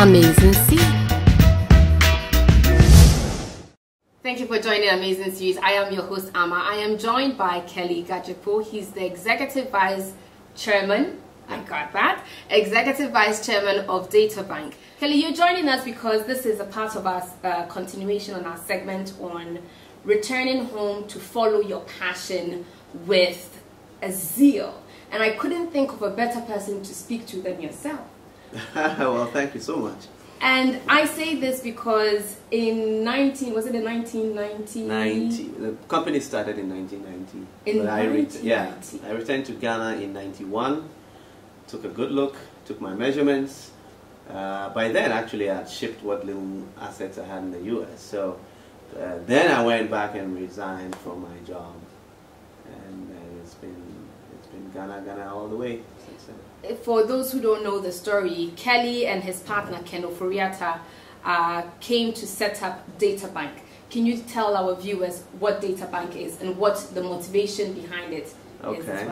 Amazing Series. Thank you for joining Amazing Series. I am your host, Amma. I am joined by Keli Gadzekpo. He's the Executive Vice Chairman, I got that, Executive Vice Chairman of Databank. Keli, you're joining us because this is a part of our continuation on our segment on returning home to follow your passion with a zeal. And I couldn't think of a better person to speak to than yourself. Well, thank you so much. And I say this because in 1990? The company started in 1990. I returned to Ghana in 91, took a good look, took my measurements. By then, actually, I had shipped what little assets I had in the US. So then I went back and resigned from my job. And it's been Ghana all the way since then. For those who don't know the story, Keli and his partner Ken Ofori-Atta came to set up Databank. Can you tell our viewers what Databank is and what the motivation behind it is? Okay,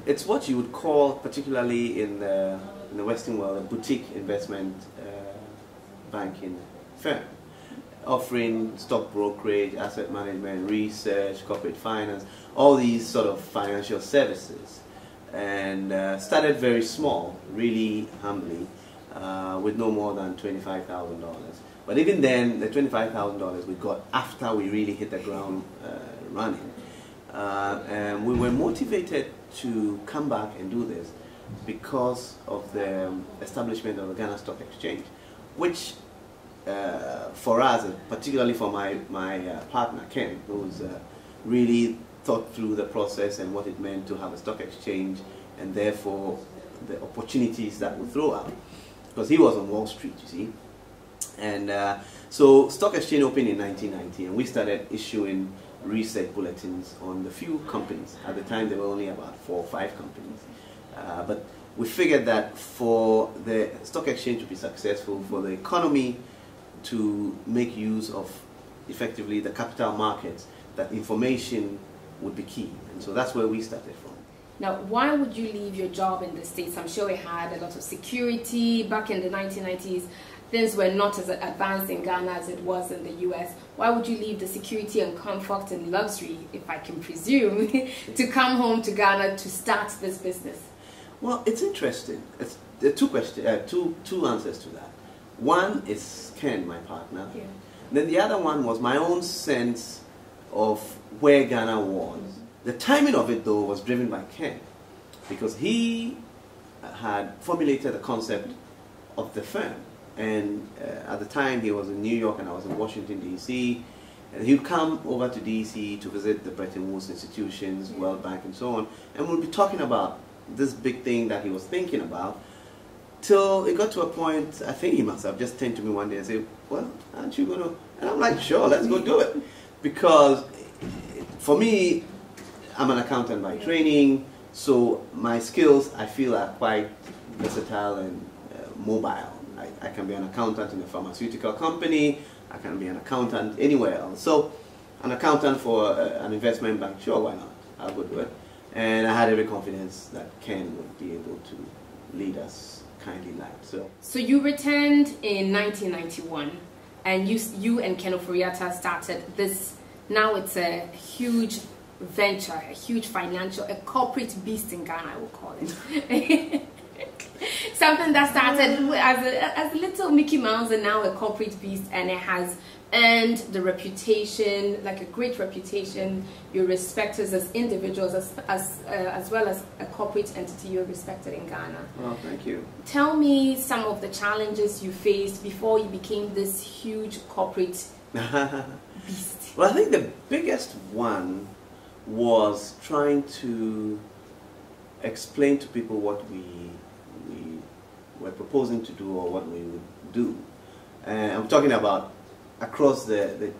it's what you would call, particularly in the Western world, a boutique investment banking firm, offering stock brokerage, asset management, research, corporate finance, all these sort of financial services. And started very small, really humbly, with no more than $25,000. But even then, the $25,000 we got after we really hit the ground running. And we were motivated to come back and do this because of the establishment of the Ghana Stock Exchange, which for us, particularly for my partner Ken, who's really thought through the process and what it meant to have a stock exchange, and therefore the opportunities that would throw out, because he was on Wall Street, you see. And so stock exchange opened in 1990, and we started issuing research bulletins on the few companies. At the time there were only about 4 or 5 companies, but we figured that for the stock exchange to be successful, for the economy to make use of effectively the capital markets, that information would be key. And so that's where we started from. Now, why would you leave your job in the States? I'm sure it had a lot of security back in the 1990s. Things were not as advanced in Ghana as it was in the US. Why would you leave the security and comfort and luxury, if I can presume, to come home to Ghana to start this business? Well, it's interesting. There are two answers to that. One is Ken, my partner. Yeah. Then the other one was my own sense of where Ghana was. The timing of it, though, was driven by Ken, because he had formulated the concept of the firm. And at the time, he was in New York and I was in Washington, D.C. And he would come over to D.C. to visit the Bretton Woods institutions, World Bank, and so on. And we'll be talking about this big thing that he was thinking about, till it got to a point, I think he must have just turned to me one day and said, well, aren't you going to? And I'm like, sure, let's go do it. Because for me, I'm an accountant by training, so my skills, I feel, are quite versatile and mobile. I can be an accountant in a pharmaceutical company, I can be an accountant anywhere else. So an accountant for an investment bank, sure, why not? I'll go do it. And I had every confidence that Ken would be able to lead us kindly like so. So you returned in 1991, and you and Ken Ofori-Atta started this. Now it's a huge venture, a huge financial, a corporate beast in Ghana, I will call it. Something that started as a little Mickey Mouse and now a corporate beast, and it has earned the reputation, like a great reputation. You're respected as individuals as well as a corporate entity. You're respected in Ghana. Well, thank you. Tell me some of the challenges you faced before you became this huge corporate beast. Well, I think the biggest one was trying to explain to people what we were proposing to do or what we would do. And I'm talking about across the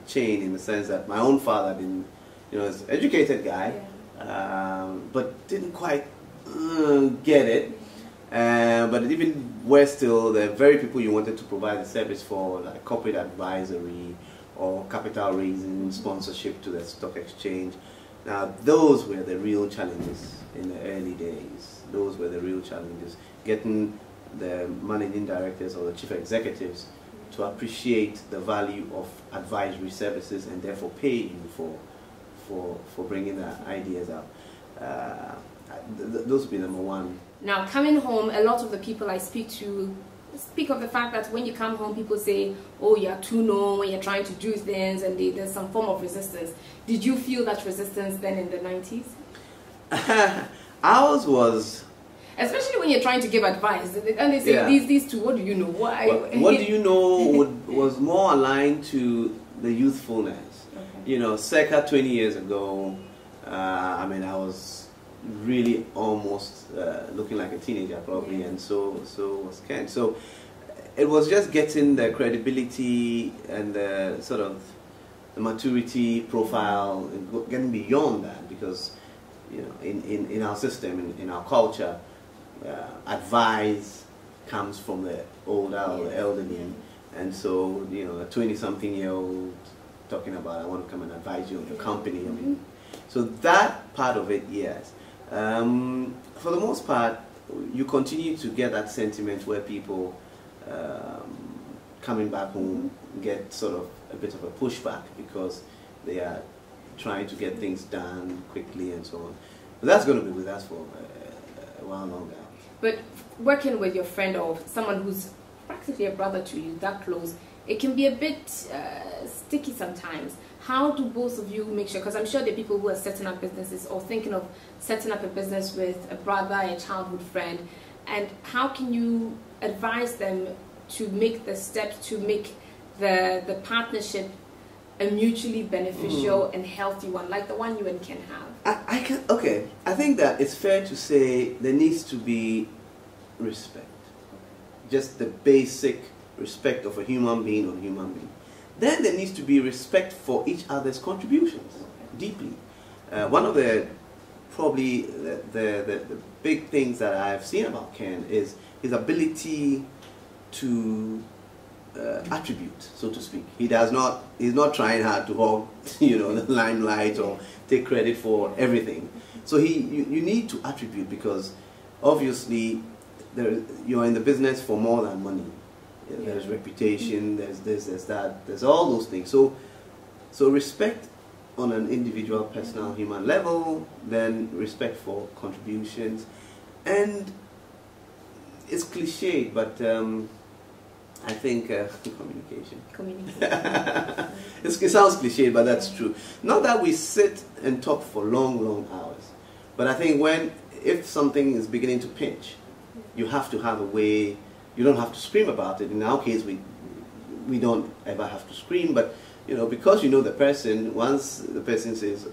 chain, in the sense that my own father didn't, is an educated guy, but didn't quite get it. But even worse still, the very people you wanted to provide the service for, like corporate advisory or capital raising, sponsorship to the stock exchange. Now, those were the real challenges in the early days. Those were the real challenges. Getting the managing directors or the chief executives to appreciate the value of advisory services and therefore pay you for bringing the ideas up. Those would be number one. Now, coming home, a lot of the people I speak to speak of the fact that when you come home, people say, oh, you're too known when you're trying to do things, and there's some form of resistance. Did you feel that resistance then in the 90s? Ours was... Especially when you're trying to give advice, and they say, these two, what do you know? Why? What do you know was more aligned to the youthfulness. Okay. You know, circa 20 years ago, I mean, I was really almost looking like a teenager probably, and so was Ken. So it was just getting the credibility and the sort of the maturity profile and getting beyond that, because you know, in our system, in our culture, advice comes from the older or the elderly, and so you know, a 20-something-year-old talking about, I want to come and advise you on your company. I mean, so that part of it, yes. For the most part, you continue to get that sentiment where people coming back home get sort of a bit of a pushback because they are trying to get things done quickly and so on. But that's going to be with us for a while longer. But working with your friend or someone who's practically a brother to you, that close, it can be a bit sticky sometimes. How do both of you make sure, because I'm sure there are people who are setting up businesses or thinking of setting up a business with a brother, a childhood friend, and how can you advise them to make the steps to make the partnership a mutually beneficial and healthy one, like the one you and Ken have? I think that it's fair to say there needs to be respect. Just the basic respect of a human being or human being. Then there needs to be respect for each other's contributions, deeply. One of the probably the big things that I've seen about Ken is his ability to attribute, so to speak. He's not trying hard to hog, you know, the limelight or take credit for everything. So you need to attribute, because obviously you're in the business for more than money. There's reputation, there's this, there's that, there's all those things. So respect on an individual, personal, human level, then respect for contributions. And it's cliched, but I think communication. It sounds cliched, but that's true. Not that we sit and talk for long hours, but I think if something is beginning to pinch, you have to have a way. You don't have to scream about it. In our case, we don't ever have to scream, but you know, because you know the person, once the person says, is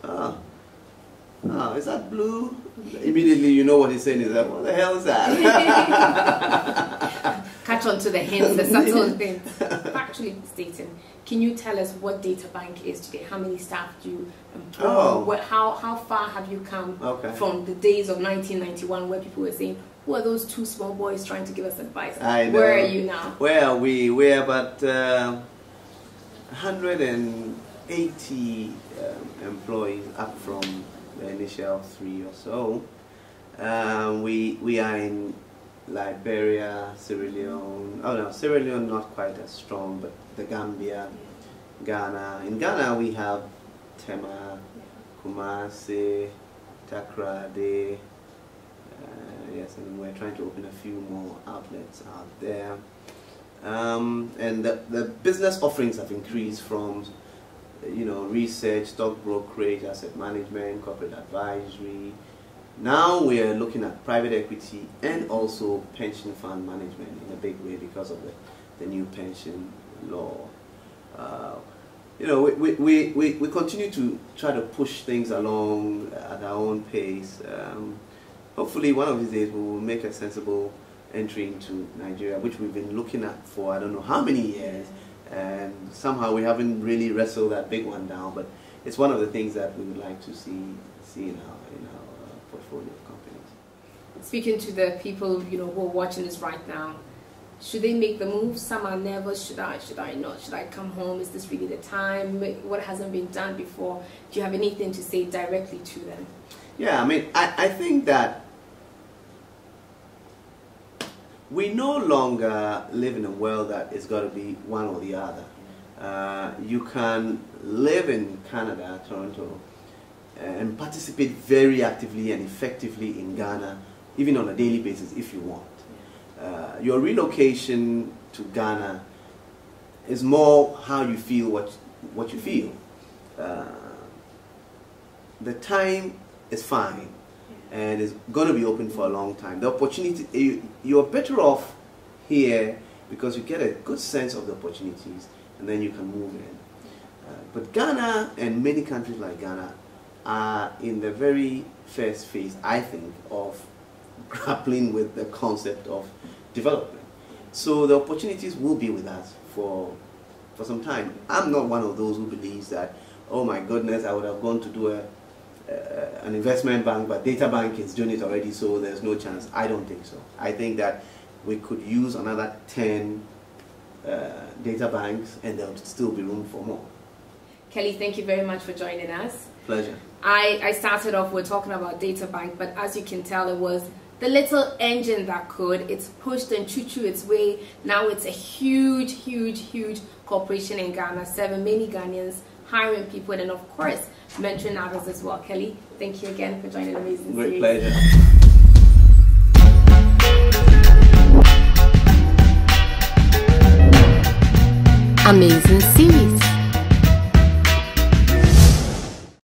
that blue? Immediately you know what he's saying is that, what the hell is that? Catch on to the hints, the subtle things. Actually stating, can you tell us what Databank is today? How many staff do you employ? How far have you come from the days of 1991 where people were saying, who are those two small boys trying to give us advice? Where are you now? Well, we're about 180 employees, up from the initial 3 or so. We are in Liberia, Sierra Leone. Oh no, Sierra Leone not quite as strong, but the Gambia, Ghana. In Ghana we have Tema, Kumasi, Takrade. Yes, and we're trying to open a few more outlets out there. And the business offerings have increased from, you know, research, stock brokerage, asset management, corporate advisory. Now we are looking at private equity and also pension fund management in a big way because of the new pension law. You know, we continue to try to push things along at our own pace. Hopefully one of these days we will make a sensible entry into Nigeria, which we've been looking at for I don't know how many years, and somehow we haven't really wrestled that big one down, but it's one of the things that we would like to see in our portfolio of companies. Speaking to the people, you know, who are watching this right now, should they make the move? Some are nervous. Should I not? Should I come home? Is this really the time? What hasn't been done before? Do you have anything to say directly to them? Yeah, I mean, I think that We no longer live in a world that it's got to be one or the other. You can live in Canada, Toronto, and participate very actively and effectively in Ghana, even on a daily basis if you want. Your relocation to Ghana is more how you feel what you feel. The time is fine and it's going to be open for a long time. The opportunity, you're better off here because you get a good sense of the opportunities and then you can move in. But Ghana and many countries like Ghana are in the very first phase, I think, of grappling with the concept of development. So the opportunities will be with us for some time. I'm not one of those who believes that, oh my goodness, I would have gone to do an investment bank, but Databank is doing it already, so there's no chance. I don't think so. I think that we could use another 10 data banks and there would still be room for more. Keli, thank you very much for joining us. Pleasure. I started off with talking about Databank, but as you can tell, it was the little engine that could. It's pushed and choo-choo its way. Now it's a huge, huge, huge corporation in Ghana, serving many Ghanaians, hiring people, and of course, mentoring others as well. Keli, thank you again for joining Amazing Series. Great pleasure. Amazing Series.